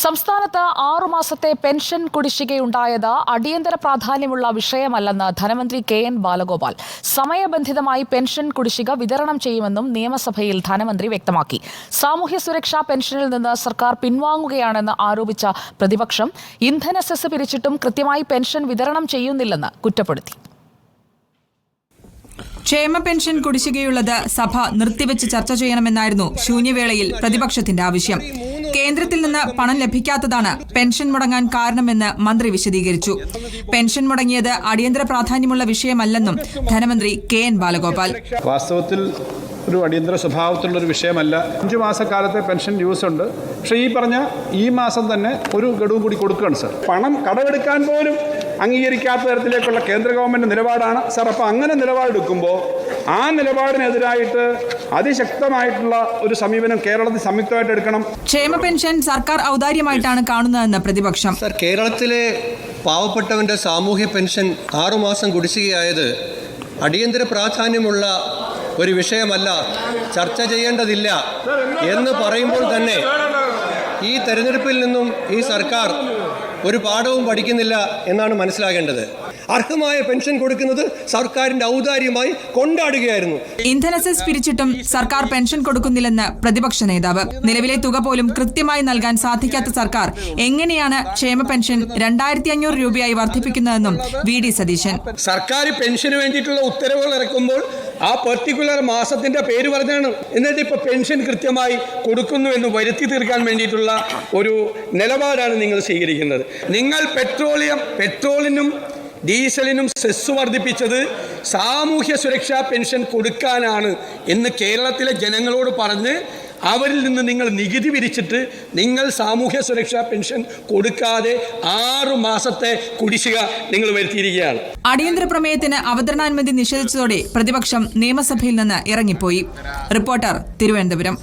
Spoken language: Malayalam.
സംസ്ഥാനത്ത് 6 മാസത്തെ പെൻഷൻ കുടിശ്ശികയുണ്ടായത് അടിയന്തര പ്രാധാന്യമുള്ള വിഷയമല്ലെന്ന് ധനമന്ത്രി കെ.എൻ. ബാലഗോപാൽ. സമയബന്ധിതമായി പെൻഷൻ കുടിശ്ശിക വിതരണം ചെയ്യുമെന്നും നിയമസഭയിൽ ധനമന്ത്രി വ്യക്തമാക്കി. സാമൂഹ്യ സുരക്ഷാ പെൻഷനിൽ നിന്ന് സർക്കാർ പിൻവാങ്ങുകയാണെന്ന് ആരോപിച്ച പ്രതിപക്ഷം ഇന്ധന സെസ് പിരിച്ചിട്ടും കൃത്യമായി പെൻഷൻ വിതരണം ചെയ്യുന്നില്ലെന്ന് കുറ്റപ്പെടുത്തി. ക്ഷേമ പെൻഷൻ കുടിശ്ശികയുള്ളത് സഭ നിർത്തിവെച്ച് ചർച്ച ചെയ്യണമെന്നായിരുന്നു ശൂന്യവേളയിൽ പ്രതിപക്ഷത്തിന്റെ ആവശ്യം. കേന്ദ്രത്തിൽ നിന്ന് പണം ലഭിക്കാത്തതാണ് പെൻഷൻ മുടങ്ങാൻ കാരണമെന്ന് മന്ത്രി വിശദീകരിച്ചു. പെൻഷൻ മുടങ്ങിയത് അടിയന്തര പ്രാധാന്യമുള്ള വിഷയമല്ലെന്നും ധനമന്ത്രി കെ.എൻ. ബാലഗോപാൽ. വാസ്തവത്തിൽ ഒരു അടിയന്തര സ്വഭാവത്തിലുള്ള ഒരു വിഷയമല്ല. 5 മാസക്കാലത്തെ പെൻഷൻ ഡ്യൂസ് ഉണ്ട്. പക്ഷേ ഈ മാസം തന്നെ ഒരു ഗഡുവും കൂടി കൊടുക്കുകയാണ് സർ. പണം കടമെടുക്കാൻ പോലും അംഗീകരിക്കാത്ത തരത്തിലേക്കുള്ള കേന്ദ്ര ഗവൺമെൻറ് നിലപാടാണ് സർ. അപ്പോൾ അങ്ങനെ നിലപാടെടുക്കുമ്പോൾ ആ നിലപാടിനെതിരായിട്ട് അതിശക്തമായിട്ടുള്ള ഒരു സമീപനം കേരളത്തിൽ സംയുക്തമായിട്ട് എടുക്കണം. ക്ഷേമ പെൻഷൻ സർക്കാർ ഔദാര്യമായിട്ടാണ് കാണുന്നതെന്ന് പ്രതിപക്ഷം. സർ, കേരളത്തിലെ പാവപ്പെട്ടവന്റെ സാമൂഹ്യ പെൻഷൻ 6 മാസം കുടിശ്ശികയായത് അടിയന്തര പ്രാധാന്യമുള്ള ഒരു വിഷയമല്ല, ചർച്ച ചെയ്യേണ്ടതില്ല എന്ന് പറയുമ്പോൾ തന്നെ ഈ തെരഞ്ഞെടുപ്പിൽ നിന്നും ഈ സർക്കാർ ഒരു പാഠവും പഠിക്കുന്നില്ല എന്നാണ് മനസ്സിലാകേണ്ടത്. അർഹമായ പെൻഷൻ കൊടുക്കുന്നത് സർക്കാരിന്റെ ഔദാര്യമായി കൊണ്ടാടുകയായിരുന്നു. ഇന്ധന സെസ് പിരിച്ചിട്ടും സർക്കാർ പെൻഷൻ കൊടുക്കുന്നില്ലെന്ന് പ്രതിപക്ഷ നേതാവ്. നിലവിലെ തുക പോലും കൃത്യമായി നൽകാൻ സാധിക്കാത്ത സർക്കാർ എങ്ങനെയാണ് ക്ഷേമ പെൻഷൻ 2500 രൂപയായി വർദ്ധിപ്പിക്കുന്നതെന്നും വി.ഡി. സതീശൻ. സർക്കാർ പെൻഷന് വേണ്ടിയിട്ടുള്ള ഉത്തരവുകൾ ഇറക്കുമ്പോൾ ആ പെർട്ടിക്കുലർ മാസത്തിന്റെ പേര് പറഞ്ഞാണ്. എന്നിട്ട് ഇപ്പോൾ പെൻഷൻ കൃത്യമായി കൊടുക്കുന്നു എന്ന് വരുത്തി തീർക്കാൻ വേണ്ടിയിട്ടുള്ള ഒരു നിലപാടാണ് നിങ്ങൾ സ്വീകരിക്കുന്നത്. നിങ്ങൾ പെട്രോളിനും ഡീസലിനും സെസ് വർദ്ധിപ്പിച്ചത് സാമൂഹ്യ സുരക്ഷാ പെൻഷൻ കൊടുക്കാനാണ് എന്ന് കേരളത്തിലെ ജനങ്ങളോട് പറഞ്ഞ് അവരിൽ നിന്ന് നിങ്ങൾ നികുതി പിരിച്ചിട്ട് നിങ്ങൾ സാമൂഹ്യ സുരക്ഷാ പെൻഷൻ കൊടുക്കാതെ 6 മാസത്തെ കുടിശ്ശിക നിങ്ങൾ വരുത്തിയിരിക്കുകയാണ്. അടിയന്തര പ്രമേയത്തിന് അവതരണാനുമതി നിഷേധിച്ചതോടെ പ്രതിപക്ഷം നിയമസഭയിൽ നിന്ന് ഇറങ്ങിപ്പോയി. റിപ്പോർട്ടർ, തിരുവനന്തപുരം.